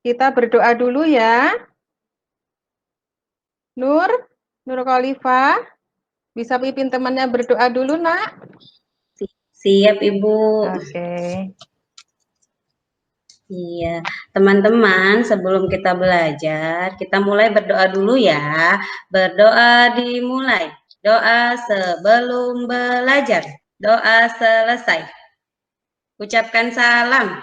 kita berdoa dulu ya. Nur Khalifah, bisa pimpin temannya berdoa dulu, Nak? Siap, Ibu. Oke. Iya, teman-teman, sebelum kita belajar, kita mulai berdoa dulu ya. Berdoa dimulai. Doa sebelum belajar. Doa selesai. Ucapkan salam.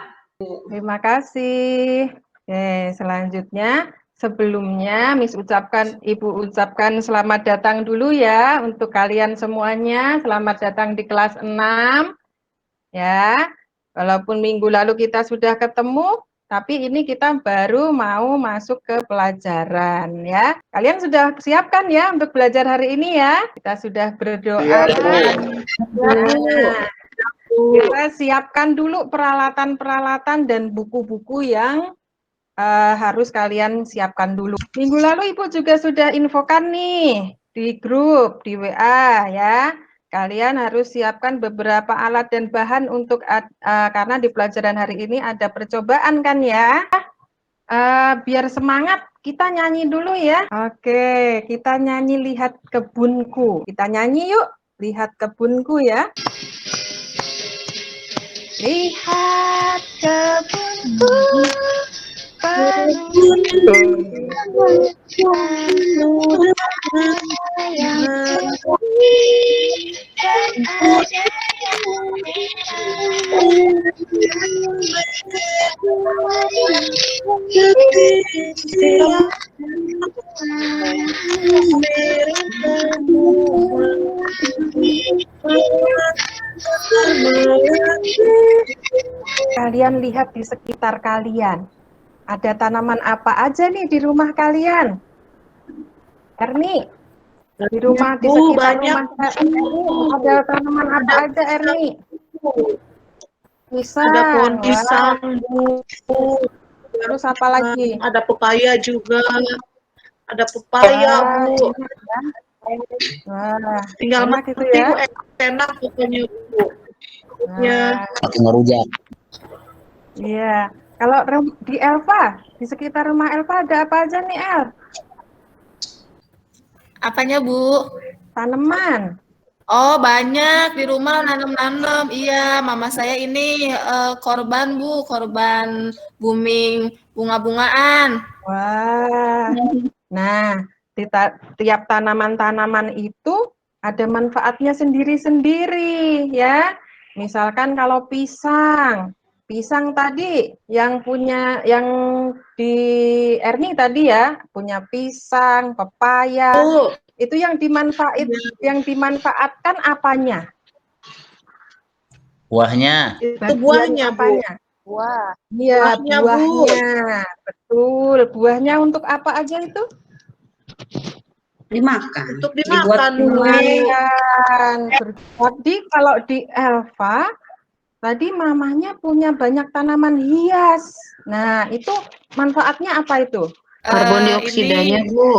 Terima kasih. Oke, selanjutnya sebelumnya Ibu ucapkan selamat datang dulu ya untuk kalian semuanya. Selamat datang di kelas 6 ya. Walaupun minggu lalu kita sudah ketemu, tapi ini kita baru mau masuk ke pelajaran ya. Kalian sudah siapkan ya untuk belajar hari ini ya. Kita sudah berdoa. Nah, kita siapkan dulu peralatan-peralatan dan buku-buku yang harus kalian siapkan dulu. Minggu lalu Ibu juga sudah infokan nih di grup, di WA ya. Kalian harus siapkan beberapa alat dan bahan untuk karena di pelajaran hari ini ada percobaan kan ya. Biar semangat kita nyanyi dulu ya. Oke, kita nyanyi Lihat Kebunku. Kita nyanyi yuk, Lihat Kebunku ya. Lihat kebunku penuh Kalian lihat di sekitar kalian. Ada tanaman apa aja nih di rumah kalian? Erni, di rumah di sekitar rumah Erni ada tanaman apa aja Erni? Pisang. Ada pohon pisang, Bu. Terus apa lagi? Ada pepaya juga. Ada pepaya, Bu. Wah, tinggal enak itu mati, ya. Bu. Enak pokoknya, Bu. Ya. Pakai ngerujak. Iya. Kalau di Elva, di sekitar rumah Elva ada apa aja nih, El? Apanya, Bu? Tanaman. Oh, banyak di rumah nanam-nanam. Iya, mama saya ini korban, Bu, korban booming bunga-bungaan. Wah. Nah, tiap tanaman-tanaman itu ada manfaatnya sendiri-sendiri ya. Misalkan kalau pisang tadi yang di Erni tadi ya, punya pisang, pepaya. Bu. Itu yang dimanfaatkan apanya? Buahnya. Itu buahnya, Bu. Apanya? Buah. Iya, buahnya. Betul. Buahnya untuk apa aja itu? Dimakan. Untuk dimakan, Bu. Jadi kalau di Elva, tadi mamanya punya banyak tanaman hias. Nah, itu manfaatnya apa itu? Karbon dioksidanya, Bu.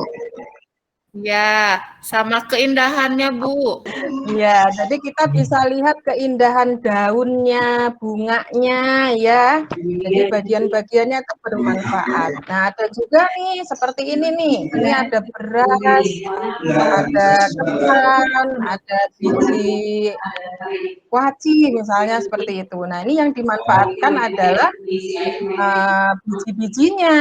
Ya, sama keindahannya, Bu. Ya, jadi kita bisa lihat keindahan daunnya, bunganya, ya. Jadi bagian-bagiannya itu bermanfaat. Nah, ada juga nih, seperti ini nih. Ini ada beras, ada ketan, ada biji kuaci, misalnya seperti itu. Nah, ini yang dimanfaatkan adalah biji-bijinya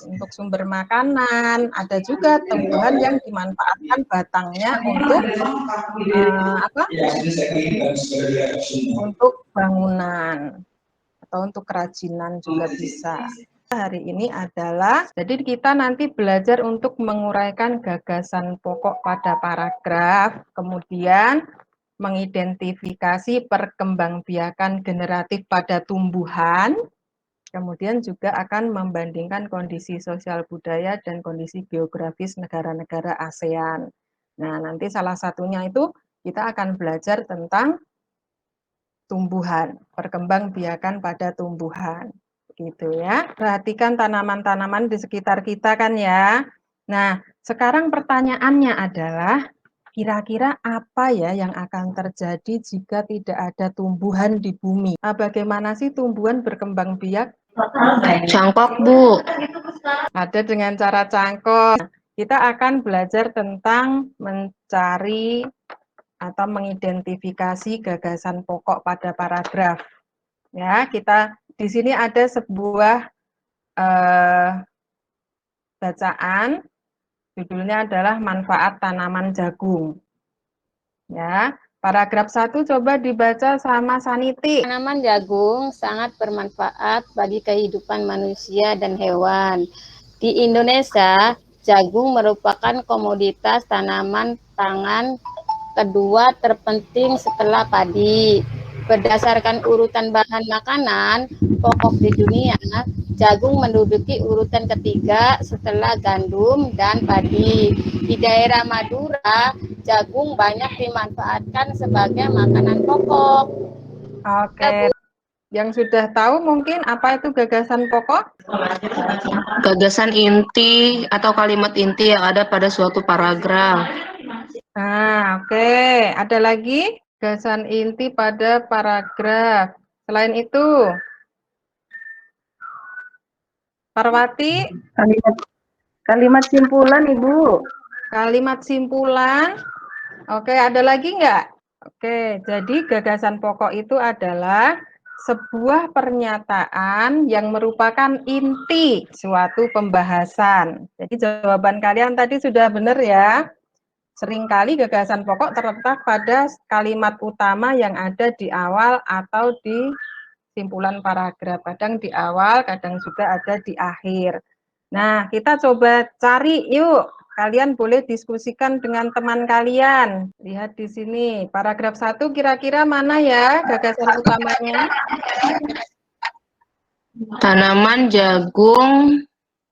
untuk sumber makanan. Ada juga tumbuhan yang dimanfaatkan batangnya untuk untuk bangunan atau untuk kerajinan juga bisa. Hari ini adalah, jadi kita nanti belajar untuk menguraikan gagasan pokok pada paragraf, kemudian mengidentifikasi perkembangbiakan generatif pada tumbuhan, kemudian juga akan membandingkan kondisi sosial budaya dan kondisi geografis negara-negara ASEAN. Nah, nanti salah satunya itu kita akan belajar tentang tumbuhan, perkembangbiakan pada tumbuhan. Gitu ya. Perhatikan tanaman-tanaman di sekitar kita kan ya. Nah, sekarang pertanyaannya adalah kira-kira apa ya yang akan terjadi jika tidak ada tumbuhan di bumi? Bagaimana sih tumbuhan berkembang biak? Cangkok, Bu. Ada dengan cara cangkok. Kita akan belajar tentang mencari atau mengidentifikasi gagasan pokok pada paragraf. Ya, kita di sini ada sebuah bacaan, judulnya adalah manfaat tanaman jagung. Ya, paragraf 1 coba dibaca sama Saniti. Tanaman jagung sangat bermanfaat bagi kehidupan manusia dan hewan. Di Indonesia, jagung merupakan komoditas tanaman pangan kedua terpenting setelah padi. Berdasarkan urutan bahan makanan pokok di dunia, jagung menduduki urutan ketiga setelah gandum dan padi. Di daerah Madura, jagung banyak dimanfaatkan sebagai makanan pokok. Oke. Yang sudah tahu mungkin apa itu gagasan pokok? Gagasan inti atau kalimat inti yang ada pada suatu paragraf. Nah, oke. Ada lagi gagasan inti pada paragraf. Selain itu, Parwati, Kalimat simpulan, Ibu. kalimat simpulan. Oke, ada lagi nggak? Oke, jadi gagasan pokok itu adalah sebuah pernyataan yang merupakan inti suatu pembahasan. Jadi jawaban kalian tadi sudah benar ya. Seringkali gagasan pokok terletak pada kalimat utama yang ada di awal atau di simpulan paragraf. Kadang di awal, kadang juga ada di akhir. Nah, kita coba cari yuk. Kalian boleh diskusikan dengan teman kalian. Lihat di sini, paragraf 1 kira-kira mana ya gagasan utamanya? Tanaman jagung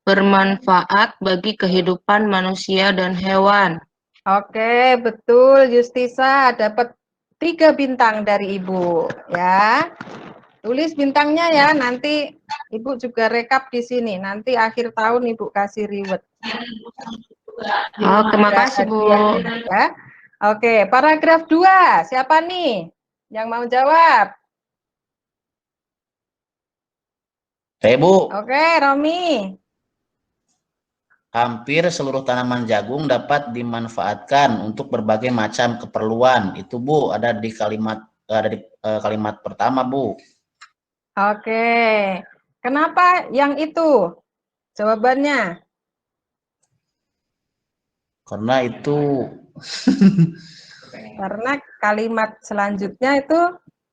bermanfaat bagi kehidupan manusia dan hewan. Oke, betul Justisa, dapat 3 bintang dari Ibu ya. Tulis bintangnya ya, nanti Ibu juga rekap di sini. Nanti akhir tahun Ibu kasih reward. Oh, terima kasih, Bu. Ya. Oke, paragraf 2. Siapa nih yang mau jawab? Saya, Bu. Oke, Romi. Hampir seluruh tanaman jagung dapat dimanfaatkan untuk berbagai macam keperluan. Itu, Bu, ada di kalimat pertama, Bu. Oke. Kenapa yang itu? Jawabannya. Karena itu Karena kalimat selanjutnya itu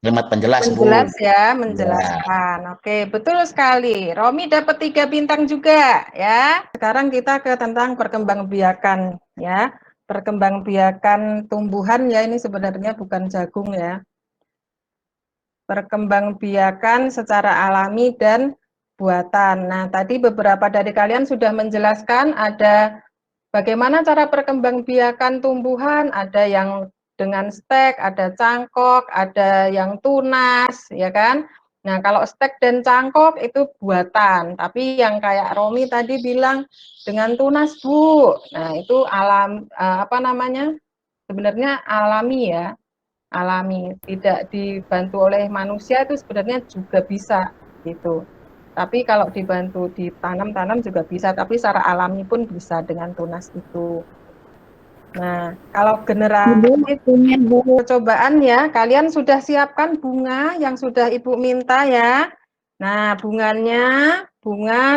kalimat penjelas, Bu. menjelas ya, menjelaskan. Oke, betul sekali. Romi dapat 3 bintang juga ya. Sekarang kita ke tentang perkembangbiakan ya. Perkembangbiakan tumbuhan ya, ini sebenarnya bukan jagung ya. Perkembangbiakan secara alami dan buatan. Nah, tadi beberapa dari kalian sudah menjelaskan ada bagaimana cara perkembangbiakan tumbuhan, ada yang dengan stek, ada cangkok, ada yang tunas, ya kan? Nah, kalau stek dan cangkok itu buatan, tapi yang kayak Romi tadi bilang dengan tunas, Bu. Nah, itu sebenarnya alami ya, alami, tidak dibantu oleh manusia itu sebenarnya juga bisa gitu. Tapi kalau dibantu ditanam-tanam juga bisa, tapi secara alami pun bisa dengan tunas itu. Nah, kalau generasi percobaan ya, kalian sudah siapkan bunga yang sudah Ibu minta ya. Nah, bunga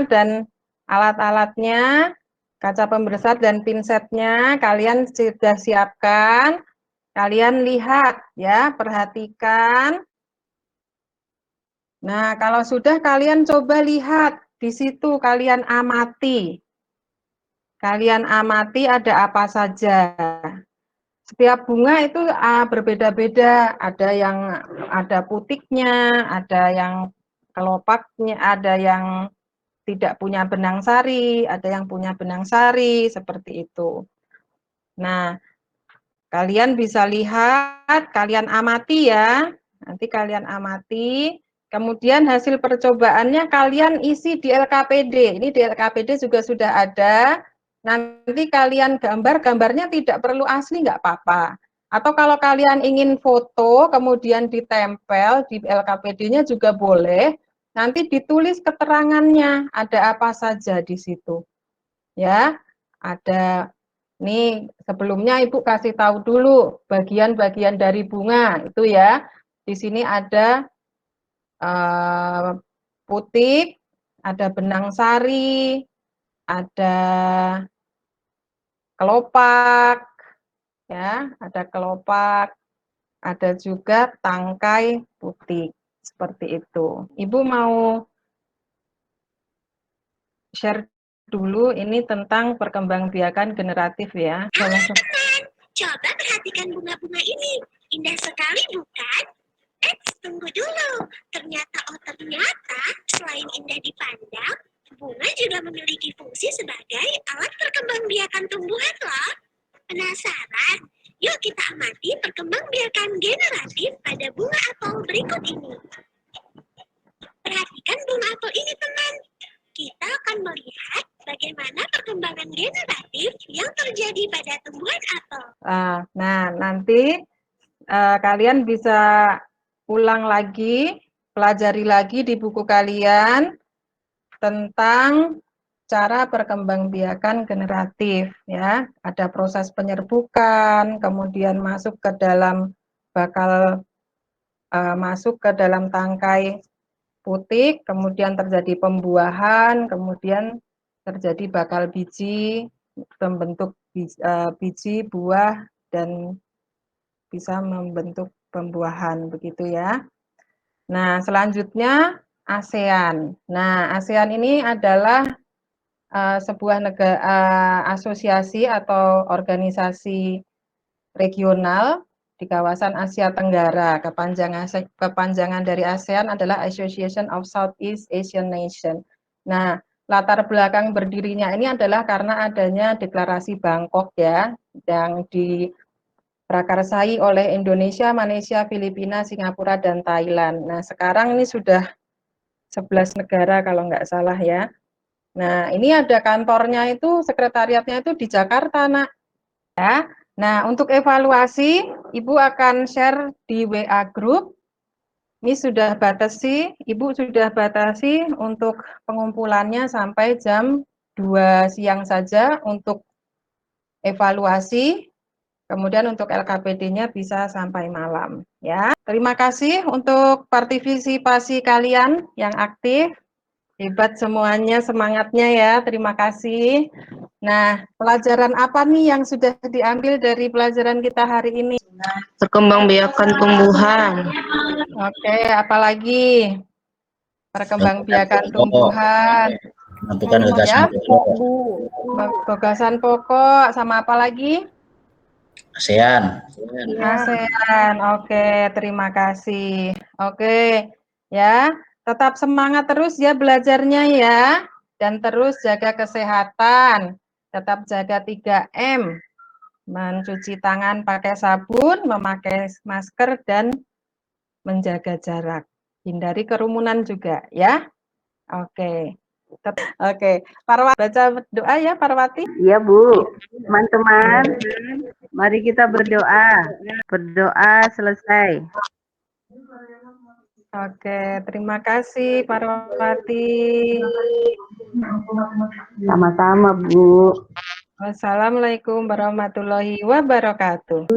dan alat-alatnya, kaca pembesar dan pinsetnya, kalian sudah siapkan. Kalian lihat ya, perhatikan. Nah, kalau sudah kalian coba lihat di situ, kalian amati. Kalian amati ada apa saja. Setiap bunga itu berbeda-beda. Ada yang ada putiknya, ada yang kelopaknya, ada yang tidak punya benang sari, ada yang punya benang sari, seperti itu. Nah, kalian bisa lihat, kalian amati ya. Nanti kalian amati. Kemudian hasil percobaannya kalian isi di LKPD. Ini di LKPD juga sudah ada. Nanti kalian gambarnya tidak perlu asli, nggak apa-apa. Atau kalau kalian ingin foto, kemudian ditempel di LKPD-nya juga boleh. nanti ditulis keterangannya, ada apa saja di situ. Ya, ada nih sebelumnya Ibu kasih tahu dulu bagian-bagian dari bunga itu ya. Di sini ada putik, ada benang sari, ada kelopak, ya, ada kelopak, ada juga tangkai putik, seperti itu. Ibu mau share dulu ini tentang perkembangbiakan generatif ya. Coba perhatikan bunga-bunga ini. Indah sekali bukan? Tunggu dulu. Ternyata selain indah dipandang, bunga juga memiliki fungsi sebagai alat perkembangbiakan tumbuhan loh. Penasaran? Yuk kita amati perkembangbiakan generatif pada bunga apel berikut ini. Perhatikan bunga apel ini teman. Kita akan melihat bagaimana perkembangan generatif yang terjadi pada tumbuhan apel. Nah, nanti kalian bisa ulang lagi, pelajari lagi di buku kalian tentang cara perkembangbiakan generatif ya. Ada proses penyerbukan, kemudian masuk ke dalam masuk ke dalam tangkai putik, kemudian terjadi pembuahan, kemudian terjadi bakal biji, membentuk biji, buah, dan bisa membentuk pembuahan, begitu ya. Nah, selanjutnya ASEAN. Nah, ASEAN ini adalah sebuah asosiasi atau organisasi regional di kawasan Asia Tenggara. Kepanjangan dari ASEAN adalah Association of Southeast Asian Nation. Nah, latar belakang berdirinya ini adalah karena adanya deklarasi Bangkok ya, yang diprakarsai oleh Indonesia, Malaysia, Filipina, Singapura, dan Thailand. Nah, sekarang ini sudah 11 negara kalau nggak salah ya. Nah, ini ada kantornya itu, sekretariatnya itu di Jakarta, Nak. Ya. Nah, untuk evaluasi, Ibu akan share di WA group. Ini Ibu sudah batasi untuk pengumpulannya sampai jam 2 siang saja untuk evaluasi. Kemudian untuk LKPD-nya bisa sampai malam. Ya. Terima kasih untuk partisipasi kalian yang aktif. Hebat semuanya, semangatnya ya, terima kasih. Nah, pelajaran apa nih yang sudah diambil dari pelajaran kita hari ini? Perkembangbiakan tumbuhan. Oke, apalagi? Perkembangbiakan tumbuhan. Menentukan gagasan Ya, pokok. gagasan pokok, sama apa lagi? ASEAN. ASEAN, oke, terima kasih. Oke, ya. Tetap semangat terus ya belajarnya ya, dan terus jaga kesehatan, tetap jaga 3M, mencuci tangan pakai sabun, memakai masker, dan menjaga jarak. Hindari kerumunan juga ya. Oke. Oke, Parwati, baca doa ya Parwati. Iya Bu, teman-teman, mari kita berdoa. Berdoa selesai. Oke, terima kasih Parwati. Sama-sama Bu. Wassalamualaikum warahmatullahi wabarakatuh.